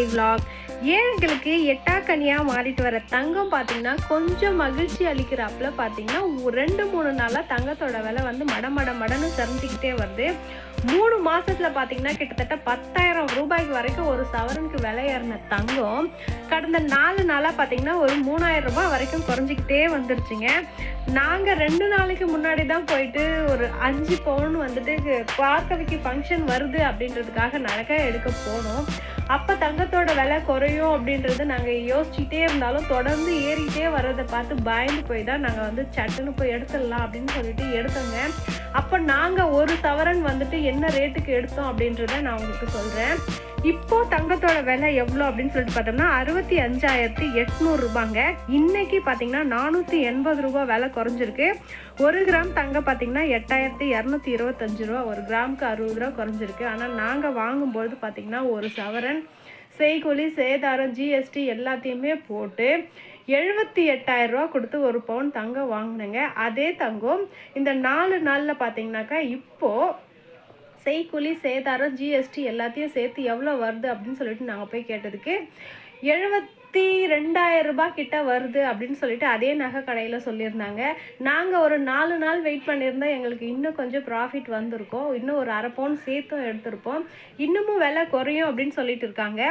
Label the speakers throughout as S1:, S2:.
S1: Rajeswari vlog. ஏழைகளுக்கு எட்டாக்கனியாக மாறிட்டு வர தங்கம் பார்த்தீங்கன்னா கொஞ்சம் மகிழ்ச்சி அளிக்கிறாப்புல பார்த்தீங்கன்னா 2-3 நாளாக தங்கத்தோட விலை வந்து மடன்னு சரிஞ்சிக்கிட்டே வருது. 3 மாதத்தில் பார்த்தீங்கன்னா கிட்டத்தட்ட 10,000 ரூபாய்க்கு வரைக்கும் ஒரு சவரனுக்கு விலை ஏறின தங்கம் கடந்த 4 நாளாக பார்த்தீங்கன்னா ஒரு 3,000 ரூபாய் வரைக்கும் குறைஞ்சிக்கிட்டே வந்துருச்சுங்க. நாங்கள் 2 நாளைக்கு முன்னாடி தான் போயிட்டு ஒரு 5 பவுன் வந்துட்டு பார்க்கவிக்கு ஃபங்க்ஷன் வருது அப்படின்றதுக்காக நகை எடுக்க போனோம். அப்போ தங்கத்தோட விலை குறையும் அப்படின்றது நாங்கள் யோசிச்சுட்டே இருந்தாலும் தொடர்ந்து ஏறிக்கிட்டே வர்றதை பார்த்து பயந்து போய் தான் நாங்கள் வந்து சட்டுன்னு போய் எடுத்துடலாம் அப்படின்னு சொல்லிட்டு எடுத்தோங்க. அப்போ நாங்கள் ஒரு சவரன் வந்துட்டு என்ன ரேட்டுக்கு எடுத்தோம் அப்படின்றத நான் உங்களுக்கு சொல்கிறேன். இப்போ தங்கத்தோட விலை எவ்வளோ அப்படின்னு சொல்லிட்டு பார்த்தோம்னா 65,800 ரூபாங்க. இன்னைக்கு பார்த்தீங்கன்னா 480 ரூபா விலை குறைஞ்சிருக்கு. 1 கிராம் தங்கம் பார்த்தீங்கன்னா 8,225 ரூபா, 1 கிராமுக்கு 60 ரூபா குறைஞ்சிருக்கு. ஆனால் நாங்கள் வாங்கும்போது பார்த்தீங்கன்னா ஒரு சவரன் செய்கூலி சேதாரம் ஜிஎஸ்டி எல்லாத்தையுமே போட்டு 78,000 ரூபா கொடுத்து 1 பவுன் தங்கம் வாங்கினேங்க. அதே தங்கம் இந்த 4 நாளில் பார்த்தீங்கன்னாக்கா இப்போது செய்கூலி சேதாரம் ஜிஎஸ்டி எல்லாத்தையும் சேர்த்து எவ்வளோ வருது அப்படின்னு சொல்லிட்டு நாங்கள் போய் கேட்டதுக்கு 72,000 ரூபாய் கிட்ட வருது அப்படின்னு சொல்லிட்டு அதே நகை கடையில் சொல்லியிருந்தாங்க. நாங்கள் ஒரு 4 நாள் வெயிட் பண்ணியிருந்தோம், எங்களுக்கு இன்னும் கொஞ்சம் ப்ராஃபிட் வந்திருக்கோம், இன்னும் ஒரு அரை பவுன் சேர்த்தும் எடுத்திருப்போம். இன்னமும் விலை குறையும் அப்படின்னு சொல்லிட்டு இருக்காங்க.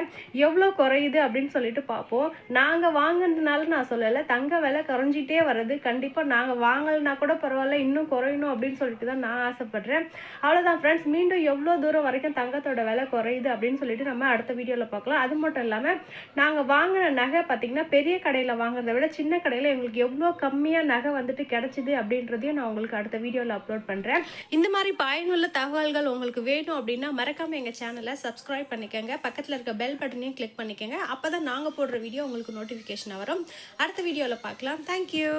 S1: எவ்வளோ குறையுது அப்படின்னு சொல்லிட்டு பார்ப்போம். நாங்கள் வாங்கினதுனால நான் சொல்லலை, தங்க விலை குறைஞ்சிட்டே வர்றது. கண்டிப்பாக நாங்கள் வாங்கலைன்னா கூட பரவாயில்ல, இன்னும் குறையணும் அப்படின்னு சொல்லிட்டு தான் நான் ஆசைப்பட்றேன். அவ்வளோதான் ஃப்ரெண்ட்ஸ், மீண்டும் எவ்வளோ தூரம் வரைக்கும் தங்கத்தோட விலை குறையுது அப்படின்னு சொல்லிட்டு நம்ம அடுத்த வீடியோவில் பார்க்கலாம். அது மட்டும் இல்லாமல் நாங்கள் வாங்கின நகை பார்த்தீங்கன்னா பெரிய கடையில் வாங்குறதை விட சின்ன கடையில் எங்களுக்கு எவ்வளோ கம்மியாக நகை வந்துட்டு கிடைச்சிது அப்படின்றதையும் நான் உங்களுக்கு அடுத்த வீடியோவில் அப்லோட் பண்ணுறேன். இந்த மாதிரி பயனுள்ள தகவல்கள் உங்களுக்கு வேணும் அப்படின்னா மறக்காமல் எங்கள் சேனலை சப்ஸ்கிரைப் பண்ணிக்கோங்க. பக்கத்தில் இருக்க பெல் பட்டனையும் கிளிக் பண்ணிக்கோங்க. அப்போ தான் நாங்கள் போடுற வீடியோ உங்களுக்கு நோட்டிஃபிகேஷன் வரும். அடுத்த வீடியோவில் பார்க்கலாம். தேங்க்யூ.